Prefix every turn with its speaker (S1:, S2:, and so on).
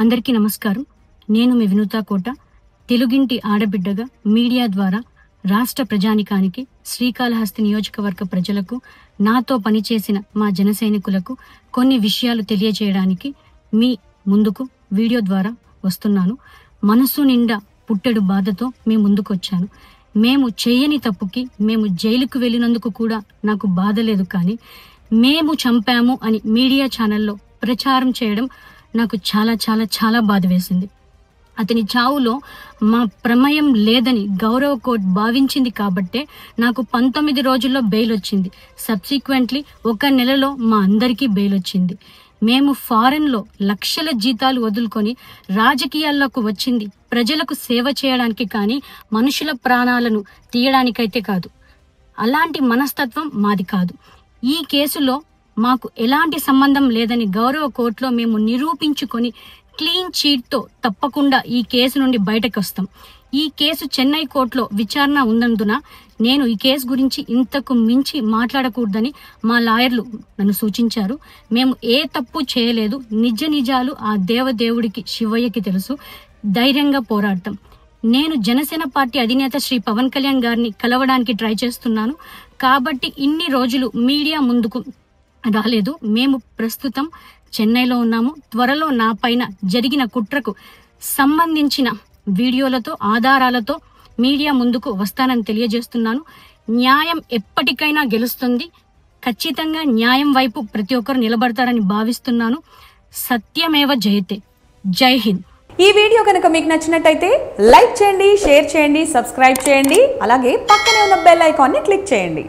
S1: అందరికీ నమస్కారం. నేను మీ వినూతా కోట. తెలుగింటి ఆడబిడ్డగా మీడియా ద్వారా రాష్ట్ర ప్రజానికానికి, శ్రీకాళహస్తి నియోజకవర్గ ప్రజలకు, నాతో పనిచేసిన మా జనసైనికులకు కొన్ని విషయాలు తెలియజేయడానికి మీ ముందుకు వీడియో ద్వారా వస్తున్నాను. మనసు నిండా పుట్టెడు బాధతో మీ ముందుకు వచ్చాను. మేము చేయని తప్పుకి మేము జైలుకు వెళ్ళినందుకు కూడా నాకు బాధ లేదు, కానీ మేము చంపాము అని మీడియా ఛానల్లో ప్రచారం చేయడం నాకు చాలా చాలా చాలా బాధ వేసింది. అతని చావులో మా ప్రమేయం లేదని గౌరవ కోర్టు భావించింది కాబట్టే నాకు 19 రోజుల్లో బెయిల్ వచ్చింది. సబ్సిక్వెంట్లీ 1 నెలలో మా అందరికీ బెయిల్ వచ్చింది. మేము ఫారెన్లో లక్షల జీతాలు వదులుకొని రాజకీయాల్లోకి వచ్చింది ప్రజలకు సేవ చేయడానికి, కానీ మనుషుల ప్రాణాలను తీయడానికైతే కాదు. అలాంటి మనస్తత్వం మాది కాదు. ఈ కేసులో మాకు ఎలాంటి సంబంధం లేదని గౌరవ కోర్టులో మేము నిరూపించుకొని క్లీన్ చీట్తో తప్పకుండా ఈ కేసు నుండి బయటకు వస్తాం. ఈ కేసు చెన్నై కోర్టులో విచారణ ఉన్నందున నేను ఈ కేసు గురించి ఇంతకు మించి మాట్లాడకూడదని మా లాయర్లు నన్ను సూచించారు. మేము ఏ తప్పు చేయలేదు. నిజ నిజాలు ఆ దేవదేవుడికి, శివయ్యకి తెలుసు. ధైర్యంగా పోరాడతాం. నేను జనసేన పార్టీ అధినేత శ్రీ పవన్ కళ్యాణ్ గారిని కలవడానికి ట్రై చేస్తున్నాను కాబట్టి ఇన్ని రోజులు మీడియా ముందుకు రాలేదు. మేము ప్రస్తుతం చెన్నైలో ఉన్నాము. త్వరలో నా పైన జరిగిన కుట్రకు సంబంధించిన వీడియోలతో, ఆధారాలతో మీడియా ముందుకు వస్తానని తెలియజేస్తున్నాను. న్యాయం ఎప్పటికైనా గెలుస్తుంది. ఖచ్చితంగా న్యాయం వైపు ప్రతి ఒక్కరు నిలబడతారని భావిస్తున్నాను. సత్యమేవ జయతే. జై హింద్.
S2: ఈ వీడియో కనుక మీకు నచ్చినట్టయితే లైక్ చేయండి, షేర్ చేయండి, సబ్స్క్రైబ్ చేయండి. అలాగే పక్కనే ఉన్న బెల్ ఐకాన్ని క్లిక్ చేయండి.